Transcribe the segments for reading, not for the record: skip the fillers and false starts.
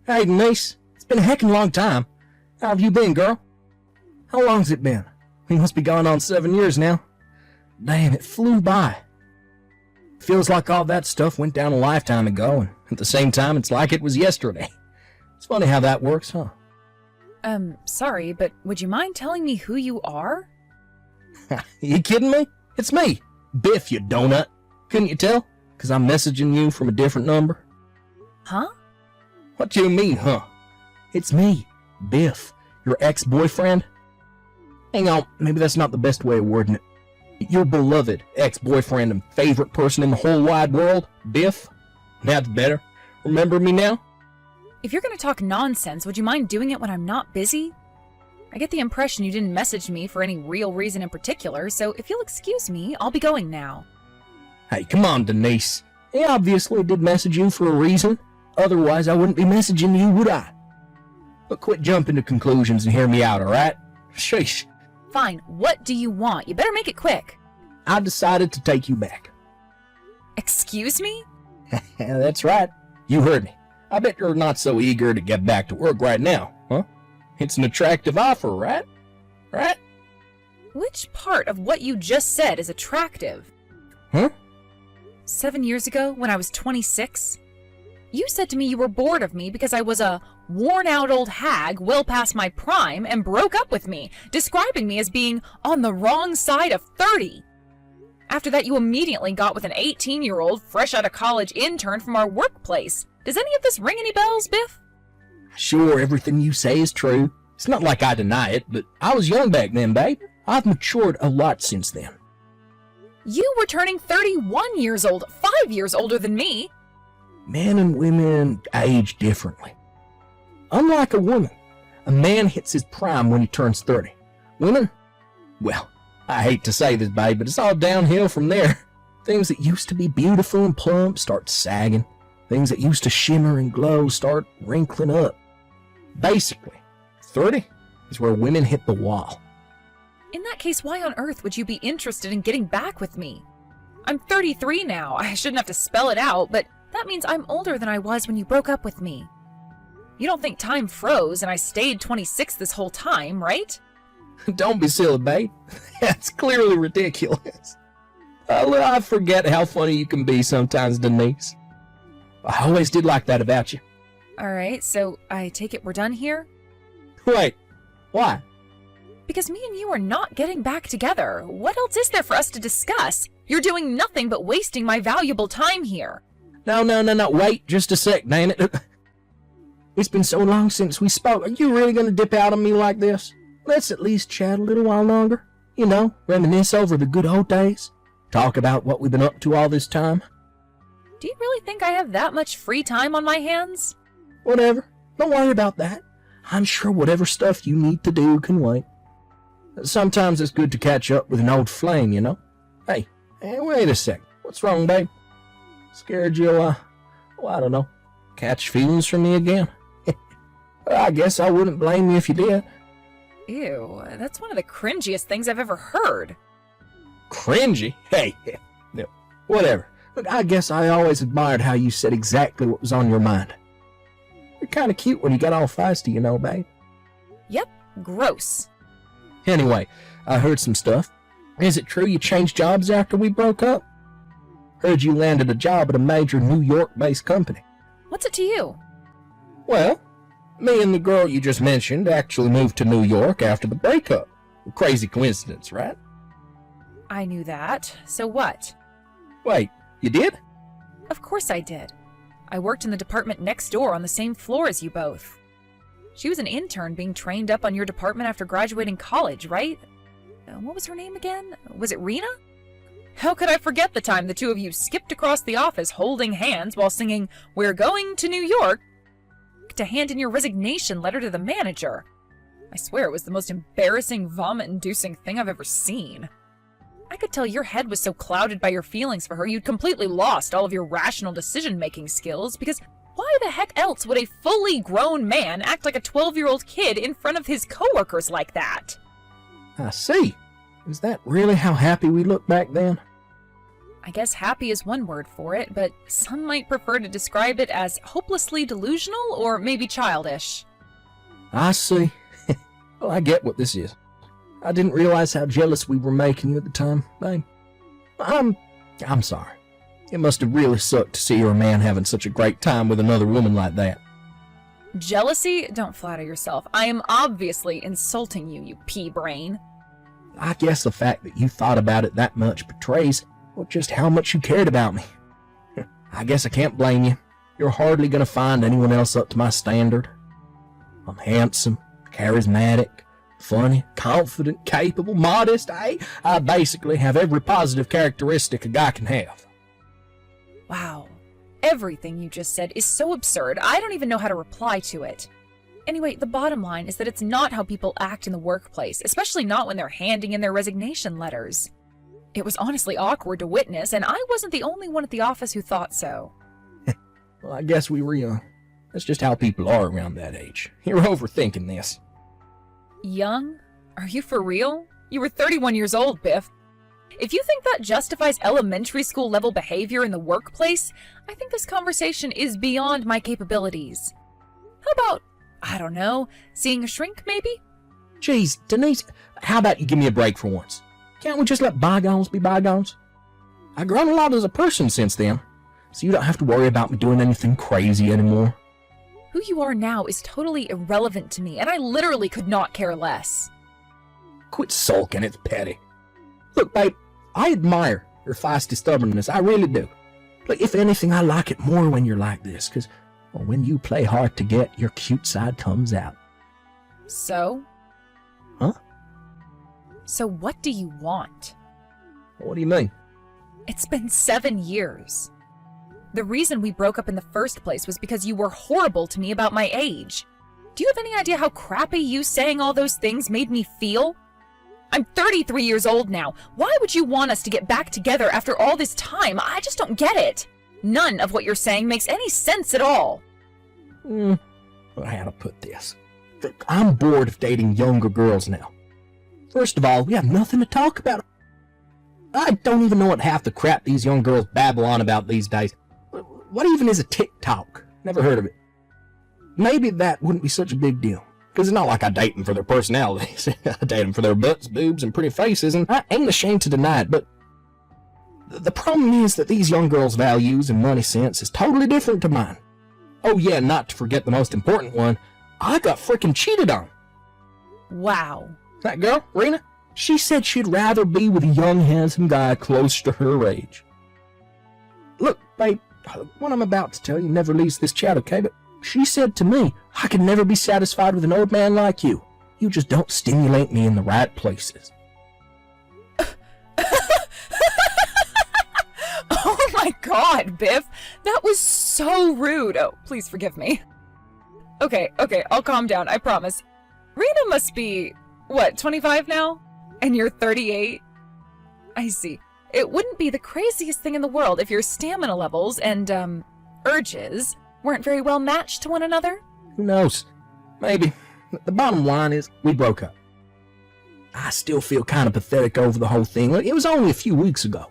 Hey, Denise. It's been a heckin' long time. How have you been, girl? How long's it been? We must be going on 7 years now. Damn, it flew by. Feels like all that stuff went down a lifetime ago, and at the same time, it's like it was yesterday. It's funny how that works, huh? Sorry, but would you mind telling me who you are? You kidding me? It's me, Biff, you donut. Couldn't you tell? 'Cause I'm messaging you from a different number. Huh? What do you mean, huh? It's me, Biff, your ex-boyfriend. Hang on, maybe that's not the best way of wording it. Your beloved ex-boyfriend and favorite person in the whole wide world, Biff. That's better. Remember me now? If you're gonna talk nonsense, would you mind doing it when I'm not busy? I get the impression you didn't message me for any real reason in particular, so if you'll excuse me, I'll be going now. Hey, come on, Denise. I obviously did message you for a reason. Otherwise, I wouldn't be messaging you, would I? But quit jumping to conclusions and hear me out, alright? Sheesh. Fine, what do you want? You better make it quick. I decided to take you back. Excuse me? That's right. You heard me. I bet you're not so eager to get back to work right now, huh? It's an attractive offer, right? Right? Which part of what you just said is attractive? Huh? 7 years ago, when I was 26, you said to me you were bored of me because I was a worn-out old hag well past my prime and broke up with me, describing me as being on the wrong side of 30. After that, you immediately got with an 18-year-old fresh out of college intern from our workplace. Does any of this ring any bells, Biff? Sure, everything you say is true. It's not like I deny it, but I was young back then, babe. I've matured a lot since then. You were turning 31 years old, 5 years older than me. Men and women age differently. Unlike a woman, a man hits his prime when he turns 30. Women? Well, I hate to say this, babe, but it's all downhill from there. Things that used to be beautiful and plump start sagging. Things that used to shimmer and glow start wrinkling up. Basically, 30 is where women hit the wall. In that case, why on earth would you be interested in getting back with me? I'm 33 now. I shouldn't have to spell it out, but that means I'm older than I was when you broke up with me. You don't think time froze and I stayed 26 this whole time, right? Don't be silly, babe. That's clearly ridiculous. I forget how funny you can be sometimes, Denise. I always did like that about you. Alright, so I take it we're done here? Wait, why? Because me and you are not getting back together. What else is there for us to discuss? You're doing nothing but wasting my valuable time here. No, wait just a sec, damn it. It's been so long since we spoke. Are you really going to dip out on me like this? Let's at least chat a little while longer. You know, reminisce over the good old days. Talk about what we've been up to all this time. Do you really think I have that much free time on my hands? Whatever. Don't worry about that. I'm sure whatever stuff you need to do can wait. Sometimes it's good to catch up with an old flame, you know? Hey, wait a sec. What's wrong, babe? Scared you'll, I don't know, catch feelings for me again? I guess I wouldn't blame you if you did. Ew, that's one of the cringiest things I've ever heard. Cringy? Hey, no, whatever. Look, I guess I always admired how you said exactly what was on your mind. You're kind of cute when you got all feisty, you know, babe. Yep, gross. Anyway, I heard some stuff. Is it true you changed jobs after we broke up? Heard you landed a job at a major New York-based company. What's it to you? Well, me and the girl you just mentioned actually moved to New York after the breakup. A crazy coincidence, right? I knew that. So what? Wait, you did? Of course I did. I worked in the department next door on the same floor as you both. She was an intern being trained up on your department after graduating college, right? What was her name again? Was it Rena? How could I forget the time the two of you skipped across the office holding hands while singing, "We're going to New York," to hand in your resignation letter to the manager? I swear it was the most embarrassing, vomit-inducing thing I've ever seen. I could tell your head was so clouded by your feelings for her you'd completely lost all of your rational decision-making skills, because why the heck else would a fully grown man act like a 12-year-old kid in front of his coworkers like that? I see. Is that really how happy we looked back then? I guess happy is one word for it, but some might prefer to describe it as hopelessly delusional or maybe childish. I see. Well, I get what this is. I didn't realize how jealous we were making you at the time, babe. I'm sorry. It must have really sucked to see your man having such a great time with another woman like that. Jealousy? Don't flatter yourself. I am obviously insulting you, you pea-brain. I guess the fact that you thought about it that much betrays just how much you cared about me. I guess I can't blame you. You're hardly going to find anyone else up to my standard. I'm handsome, charismatic, funny, confident, capable, modest. I basically have every positive characteristic a guy can have. Wow. Everything you just said is so absurd, I don't even know how to reply to it. Anyway, the bottom line is that it's not how people act in the workplace, especially not when they're handing in their resignation letters. It was honestly awkward to witness, and I wasn't the only one at the office who thought so. Well, I guess we were young. That's just how people are around that age. You're overthinking this. Young? Are you for real? You were 31 years old, Biff. If you think that justifies elementary school level behavior in the workplace, I think this conversation is beyond my capabilities. How about, I don't know, seeing a shrink maybe? Geez, Denise, how about you give me a break for once? Can't we just let bygones be bygones? I've grown a lot as a person since then, so you don't have to worry about me doing anything crazy anymore. Who you are now is totally irrelevant to me, and I literally could not care less. Quit sulking, it's petty. Look, babe, I admire your feisty stubbornness, I really do. Like, if anything, I like it more when you're like this, because when you play hard to get, your cute side comes out. So? Huh? So what do you want? What do you mean? It's been 7 years. The reason we broke up in the first place was because you were horrible to me about my age. Do you have any idea how crappy you saying all those things made me feel? I'm 33 years old now. Why would you want us to get back together after all this time? I just don't get it. None of what you're saying makes any sense at all. How to put this? Look, I'm bored of dating younger girls now. First of all, we have nothing to talk about. I don't even know what half the crap these young girls babble on about these days. What even is a TikTok? Never heard of it. Maybe that wouldn't be such a big deal. Because it's not like I date them for their personalities. I date them for their butts, boobs, and pretty faces, and I ain't ashamed to deny it, but the problem is that these young girls' values and money sense is totally different to mine. Oh yeah, not to forget the most important one, I got frickin' cheated on. Wow. That girl, Rena, she said she'd rather be with a young, handsome guy close to her age. Look, babe, what I'm about to tell you never leaves this chat, okay? But she said to me, I could never be satisfied with an old man like you. You just don't stimulate me in the right places. Oh my god, Biff! That was so rude! Oh, please forgive me. Okay, I'll calm down, I promise. Rena must be, what, 25 now? And you're 38? I see. It wouldn't be the craziest thing in the world if your stamina levels and, urges weren't very well matched to one another? Who knows? Maybe. The bottom line is, we broke up. I still feel kind of pathetic over the whole thing. It was only a few weeks ago.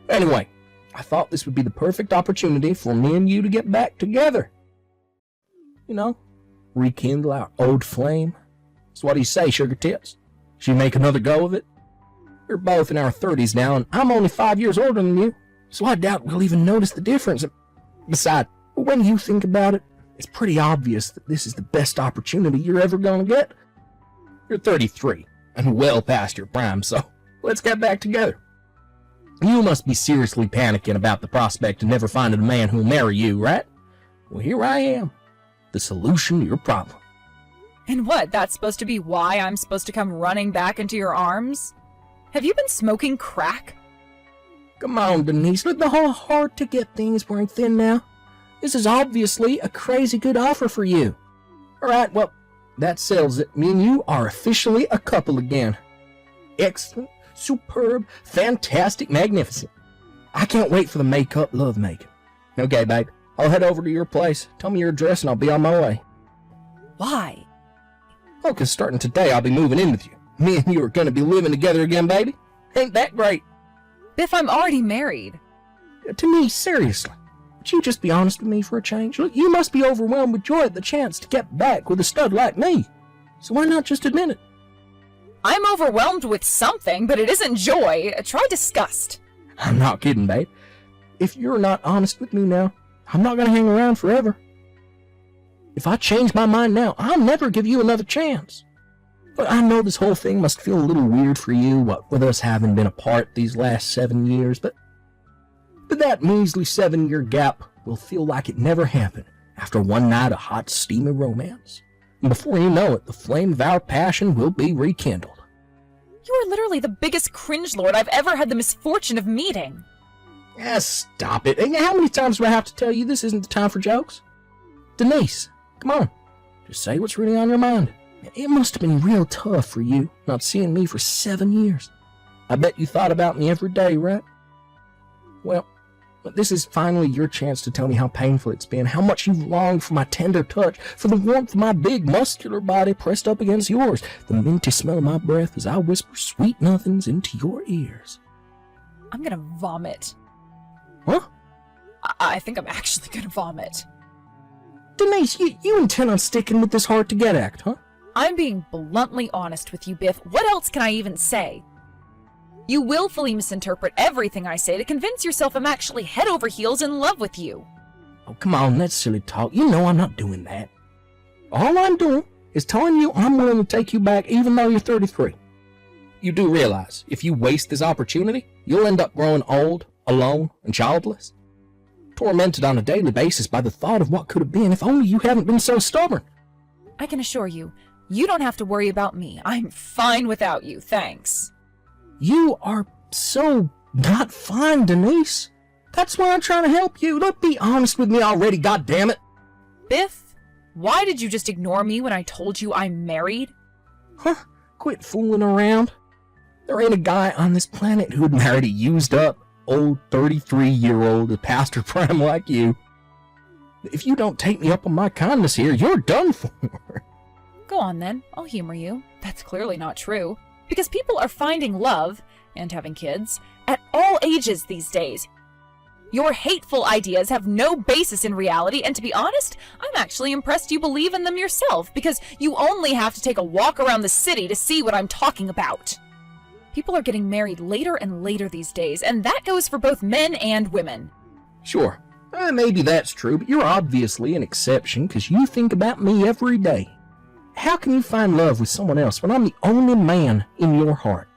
Anyway, I thought this would be the perfect opportunity for me and you to get back together. You know, rekindle our old flame. So what do you say, sugar tits? Should we make another go of it? We're both in our 30s now, and I'm only 5 years older than you, so I doubt we'll even notice the difference. Besides, when you think about it, it's pretty obvious that this is the best opportunity you're ever going to get. You're 33, and well past your prime, so let's get back together. You must be seriously panicking about the prospect of never finding a man who'll marry you, right? Well, here I am, the solution to your problem. And what, that's supposed to be why I'm supposed to come running back into your arms? Have you been smoking crack? Come on, Denise, look, the whole hard-to-get thing is wearing thin now. This is obviously a crazy good offer for you. All right, well, that settles it. Me and you are officially a couple again. Excellent, superb, fantastic, magnificent. I can't wait for the make-up lovemaking. Okay, babe, I'll head over to your place. Tell me your address and I'll be on my way. Why? Oh, 'cause starting today I'll be moving in with you. Me and you are going to be living together again, baby. Ain't that great? Biff, I'm already married. Denise, seriously. Would you just be honest with me for a change? Look, you must be overwhelmed with joy at the chance to get back with a stud like me. So why not just admit it? I'm overwhelmed with something, but it isn't joy. Try disgust. I'm not kidding, babe. If you're not honest with me now, I'm not going to hang around forever. If I change my mind now, I'll never give you another chance. But I know this whole thing must feel a little weird for you, what with us having been apart these last 7 years, but that measly 7-year gap will feel like it never happened after one night of hot, steamy romance. And before you know it, the flame of our passion will be rekindled. You are literally the biggest cringe-lord I've ever had the misfortune of meeting. Stop it. And how many times do I have to tell you this isn't the time for jokes? Denise, come on. Just say what's really on your mind. It must have been real tough for you not seeing me for 7 years. I bet you thought about me every day, right? Well, this is finally your chance to tell me how painful it's been, how much you've longed for my tender touch, for the warmth of my big muscular body pressed up against yours, the minty smell of my breath as I whisper sweet nothings into your ears. I'm gonna vomit. Huh? I think I'm actually gonna vomit. Denise, you intend on sticking with this hard-to-get act, huh? I'm being bluntly honest with you, Biff. What else can I even say? You willfully misinterpret everything I say to convince yourself I'm actually head over heels in love with you. Oh, come on, that's silly talk. You know I'm not doing that. All I'm doing is telling you I'm willing to take you back even though you're 33. You do realize, if you waste this opportunity, you'll end up growing old, alone, and childless. Tormented on a daily basis by the thought of what could have been if only you hadn't been so stubborn. I can assure you, you don't have to worry about me. I'm fine without you, thanks. You are so not fine, Denise. That's why I'm trying to help you. Look, be honest with me already, goddammit. Biff, why did you just ignore me when I told you I'm married? Huh? Quit fooling around. There ain't a guy on this planet who'd marry a used-up, old 33-year-old past her prime like you. If you don't take me up on my kindness here, you're done for. Go on then, I'll humor you. That's clearly not true. Because people are finding love, and having kids, at all ages these days. Your hateful ideas have no basis in reality, and to be honest, I'm actually impressed you believe in them yourself, because you only have to take a walk around the city to see what I'm talking about. People are getting married later and later these days, and that goes for both men and women. Sure, maybe that's true, but you're obviously an exception, because you think about me every day. How can you find love with someone else when I'm the only man in your heart?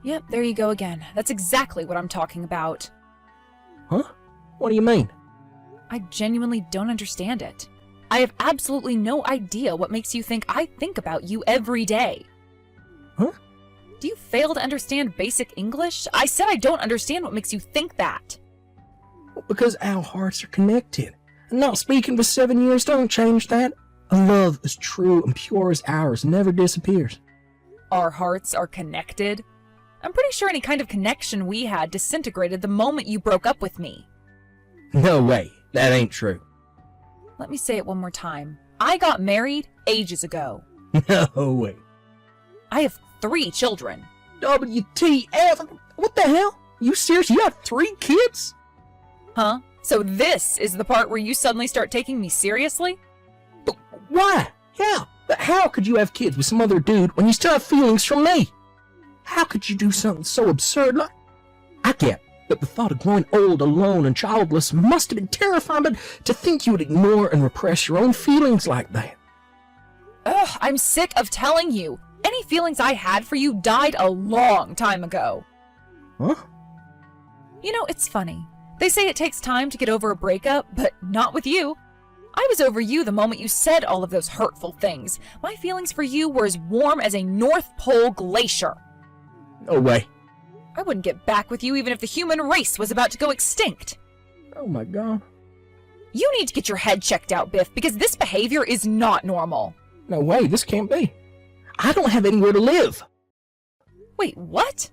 Yep, there you go again. That's exactly what I'm talking about. Huh? What do you mean? I genuinely don't understand it. I have absolutely no idea what makes you think I think about you every day. Huh? Do you fail to understand basic English? I said I don't understand what makes you think that. Well, because our hearts are connected. And not speaking for 7 years don't change that. A love as true and pure as ours never disappears. Our hearts are connected? I'm pretty sure any kind of connection we had disintegrated the moment you broke up with me. No way. That ain't true. Let me say it one more time. I got married ages ago. No way. I have 3 children. WTF? What the hell? You serious? You have 3 kids? Huh? So this is the part where you suddenly start taking me seriously? But why? How could you have kids with some other dude when you still have feelings for me? How could you do something so absurd? Like, I get that the thought of growing old, alone, and childless must have been terrifying, but to think you would ignore and repress your own feelings like that. Ugh, I'm sick of telling you. Any feelings I had for you died a long time ago. Huh? You know, it's funny. They say it takes time to get over a breakup, but not with you. I was over you the moment you said all of those hurtful things. My feelings for you were as warm as a North Pole glacier. No way. I wouldn't get back with you even if the human race was about to go extinct. Oh my god. You need to get your head checked out, Biff, because this behavior is not normal. No way, this can't be. I don't have anywhere to live. Wait, what?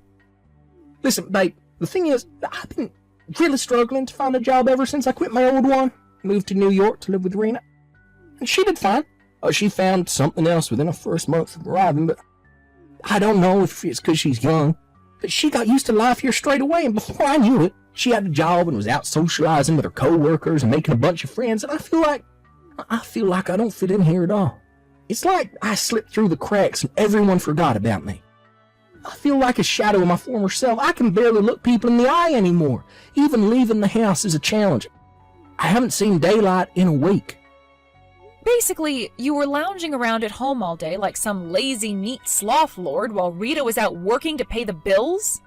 Listen, babe, the thing is, I've been really struggling to find a job ever since I quit my old one. Moved to New York to live with Rena. And she did fine. She found something else within her first month of arriving, but I don't know if it's because she's young. But she got used to life here straight away, and before I knew it, she had a job and was out socializing with her co-workers and making a bunch of friends, and I feel like I don't fit in here at all. It's like I slipped through the cracks and everyone forgot about me. I feel like a shadow of my former self. I can barely look people in the eye anymore. Even leaving the house is a challenge. I haven't seen daylight in a week. Basically, you were lounging around at home all day like some lazy, neat sloth lord while Rita was out working to pay the bills?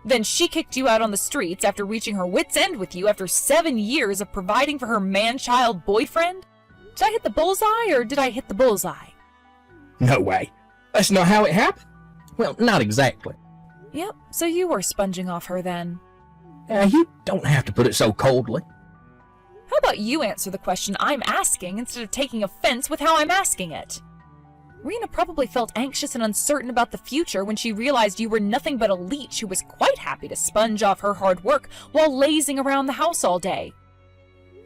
Then she kicked you out on the streets after reaching her wit's end with you after 7 years of providing for her man-child boyfriend? Did I hit the bullseye, or did I hit the bullseye? No way. That's not how it happened. Well, not exactly. Yep, so you were sponging off her then. You don't have to put it so coldly. How about you answer the question I'm asking instead of taking offense with how I'm asking it? Rena probably felt anxious and uncertain about the future when she realized you were nothing but a leech who was quite happy to sponge off her hard work while lazing around the house all day.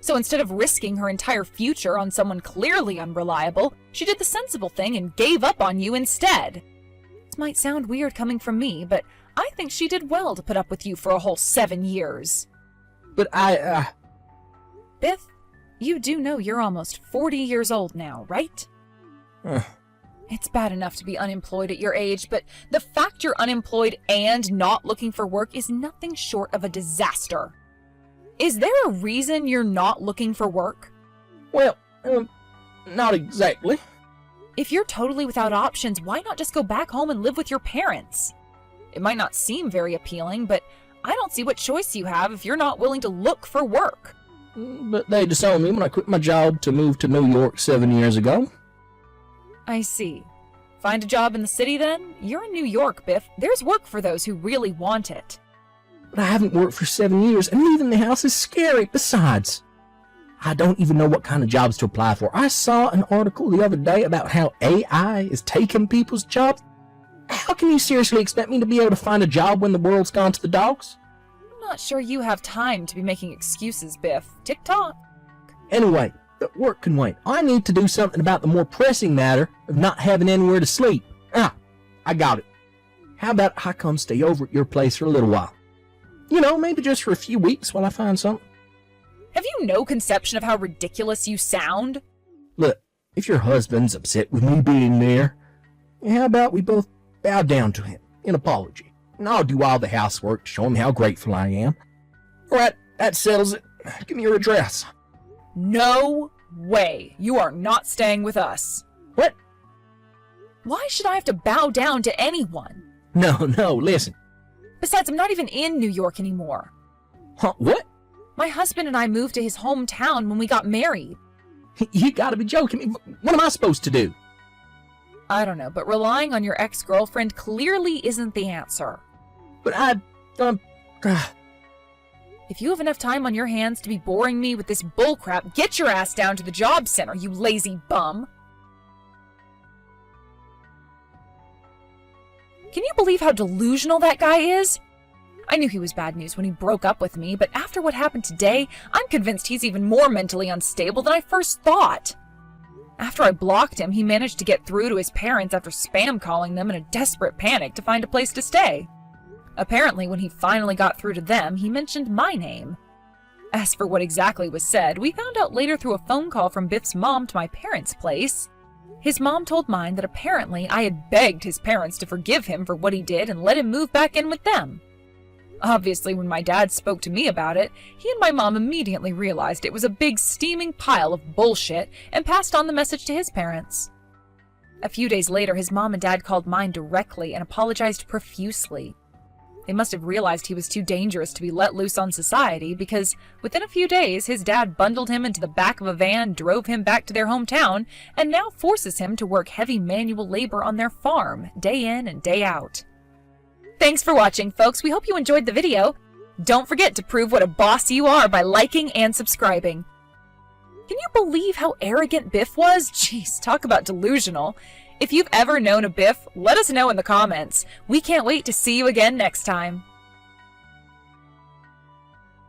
So instead of risking her entire future on someone clearly unreliable, she did the sensible thing and gave up on you instead. This might sound weird coming from me, but I think she did well to put up with you for a whole 7 years. But Biff, you do know you're almost 40 years old now, right? It's bad enough to be unemployed at your age, but the fact you're unemployed and not looking for work is nothing short of a disaster. Is there a reason you're not looking for work? Well, not exactly. If you're totally without options, why not just go back home and live with your parents? It might not seem very appealing, but I don't see what choice you have if you're not willing to look for work. But they disowned me when I quit my job to move to New York 7 years ago. I see. Find a job in the city then? You're in New York, Biff. There's work for those who really want it. But I haven't worked for 7 years, and leaving the house is scary. Besides, I don't even know what kind of jobs to apply for. I saw an article the other day about how AI is taking people's jobs. How can you seriously expect me to be able to find a job when the world's gone to the dogs? I'm not sure you have time to be making excuses, Biff. Tick-tock. Anyway, work can wait. I need to do something about the more pressing matter of not having anywhere to sleep. I got it. How about I come stay over at your place for a little while? You know, maybe just for a few weeks while I find something. Have you no conception of how ridiculous you sound? Look, if your husband's upset with me being there, how about we both bow down to him in apology, and I'll do all the housework to show him how grateful I am. All right, that settles it. Give me your address. No way. You are not staying with us. What? Why should I have to bow down to anyone? No, listen. Besides, I'm not even in New York anymore. Huh, what? My husband and I moved to his hometown when we got married. You gotta be joking me. What am I supposed to do? I don't know, but relying on your ex-girlfriend clearly isn't the answer. But If you have enough time on your hands to be boring me with this bullcrap, get your ass down to the job center, you lazy bum. Can you believe how delusional that guy is? I knew he was bad news when he broke up with me, but after what happened today, I'm convinced he's even more mentally unstable than I first thought. After I blocked him, he managed to get through to his parents after spam calling them in a desperate panic to find a place to stay. Apparently, when he finally got through to them, he mentioned my name. As for what exactly was said, we found out later through a phone call from Biff's mom to my parents' place. His mom told mine that apparently I had begged his parents to forgive him for what he did and let him move back in with them. Obviously, when my dad spoke to me about it, he and my mom immediately realized it was a big steaming pile of bullshit and passed on the message to his parents. A few days later, his mom and dad called mine directly and apologized profusely. They must have realized he was too dangerous to be let loose on society because within a few days, his dad bundled him into the back of a van, drove him back to their hometown, and now forces him to work heavy manual labor on their farm, day in and day out. Thanks for watching, folks. We hope you enjoyed the video. Don't forget to prove what a boss you are by liking and subscribing. Can you believe how arrogant Biff was? Jeez, talk about delusional. If you've ever known a Biff, let us know in the comments. We can't wait to see you again next time.